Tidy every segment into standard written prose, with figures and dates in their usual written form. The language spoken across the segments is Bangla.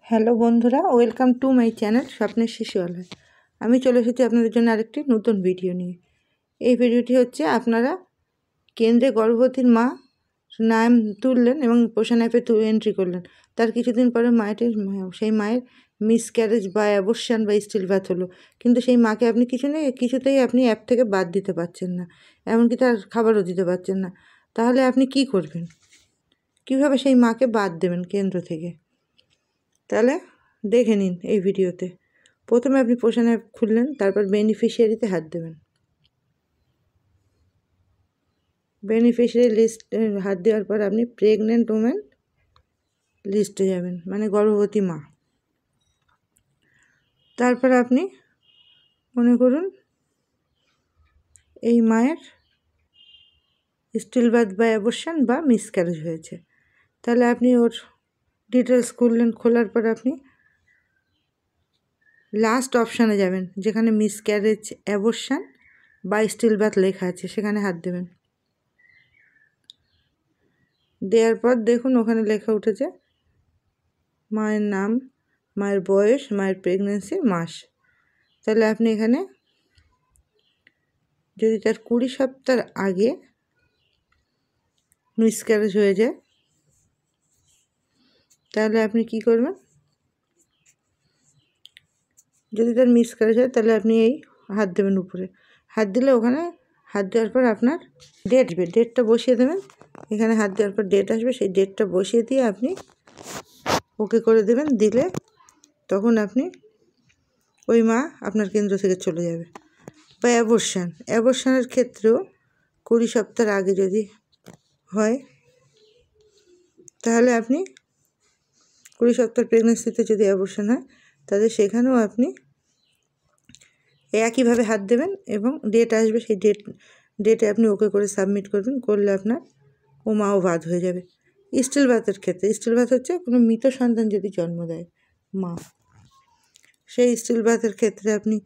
হ্যালো বন্ধুরা, ওয়েলকাম টু মাই চ্যানেল স্বপ্নের শিশুয়ালয়। আমি চলে এসেছি আপনাদের জন্য আরেকটি নতুন ভিডিও নিয়ে। এই ভিডিওটি হচ্ছে আপনারা কেন্দ্রে গর্ভবতীর মা নাম তুললেন এবং পোষণ অ্যাপে এন্ট্রি করলেন। তার কিছুদিন পরে সেই মায়ের মিসক্যারেজ বা অ্যাবর্শন বা স্টিল বার্থ হলো, কিন্তু সেই মাকে আপনি কিছুতেই আপনি অ্যাপ থেকে বাদ দিতে পারছেন না, এমনকি তার খাবারও দিতে পারছেন না। তাহলে আপনি কি করবেন? কীভাবে সেই মাকে বাদ দেবেন কেন্দ্র থেকে? তাহলে দেখে নিন এই ভিডিওতে। প্রথমে আপনি পোষণ অ্যাপ খুললেন, তারপর বেনিফিশিয়ারিতে হাত দেবেন। বেনিফিশিয়ারি লিস্টে হাত দেওয়ার পর আপনি প্রেগনেন্ট ওমেন লিস্টে যাবেন, মানে গর্ভবতী মা। তারপর আপনি মনে করুন এই মায়ের স্টিল বার্থ বা অ্যাবর্শন বা মিসক্যারেজ হয়েছে, তাহলে আপনি ওর ডিটেলস খুললেন। খোলার পর আপনি লাস্ট অপশানে যাবেন, যেখানে মিসক্যারেজ, অ্যাবর্শন বা স্টিল বার্থ লেখা আছে, সেখানে হাত দেবেন। দেওয়ার পর দেখুন ওখানে লেখা উঠেছে মায়ের নাম, মায়ের বয়স, মায়ের প্রেগনেন্সির মাস। তাহলে আপনি এখানে যদি তার 20 সপ্তাহ আগে মিসক্যারেজ হয়ে যায়, তাহলে আপনি কি করবেন? যদি তার মিসক্যারেজ হয় তাহলে আপনি এই হাত দেবেন উপরে। হাত দিলে ওখানে হাত দেওয়ার পর আপনার ডেটটা বসিয়ে দেবেন। এখানে হাত দেওয়ার পর ডেট আসবে, সেই ডেটটা বসিয়ে দিয়ে আপনি ওকে করে দেবেন। দিলে তখন আপনি ওই মা আপনার কেন্দ্র থেকে চলে যাবে। বা অ্যাবর্শনের ক্ষেত্রেও 20 সপ্তাহ আগে যদি হয়, তাহলে আপনি 20 সপ্তাহ প্রেগনেন্সিতে যদি অ্যাবর্শন হয়, তাহলে সেখানেও আপনি একইভাবে হাত দেবেন এবং ডেট আসবে, সেই ডেটে আপনি ওকে করে সাবমিট করবেন। করলে আপনার ও মাও বাদ হয়ে যাবে। স্টিল বার্থের ক্ষেত্রে, স্টিল বার্থ হচ্ছে কোনো মৃত সন্তান যদি জন্ম দেয় মা, সেই স্টিল বার্থের ক্ষেত্রে আপনি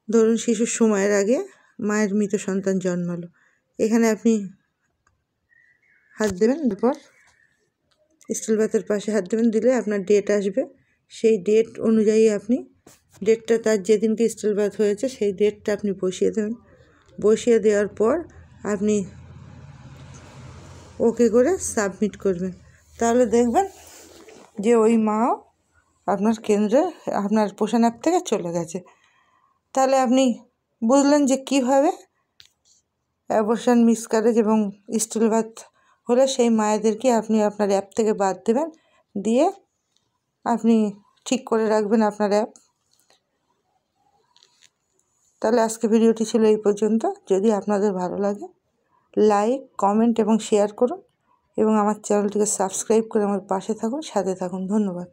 ধরুন শিশুর সময়ের আগে মায়ের মৃত সন্তান জন্মালো, এখানে আপনি হাত দেবেন। তারপর স্টিল বার্থের পাশে হাত দেবেন, দিলে আপনার ডেট আসবে। সেই ডেট অনুযায়ী আপনি ডেটটা, তার যেদিনকে স্টিল বার্থ হয়েছে সেই ডেটটা আপনি বসিয়ে দেবেন। বসিয়ে দেওয়ার পর আপনি ওকে করে সাবমিট করবেন। তাহলে দেখবেন যে ওই মাও আপনার কেন্দ্রে, আপনার পোষণ অ্যাপ থেকে চলে গেছে। তাহলে আপনি বুঝলেন যে কীভাবে অ্যাবর্শন, মিসক্যারেজ এবং স্টিল বার্থ হলে সেই মায়েদেরকে আপনি আপনার অ্যাপ থেকে বাদ দেবেন, দিয়ে আপনি ঠিক করে রাখবেন আপনার অ্যাপ। তাহলে আজকে ভিডিওটি ছিল এই পর্যন্ত। যদি আপনাদের ভালো লাগে, লাইক, কমেন্ট এবং শেয়ার করুন এবং আমার চ্যানেলটিকে সাবস্ক্রাইব করে আমার পাশে থাকুন, সাথে থাকুন। ধন্যবাদ।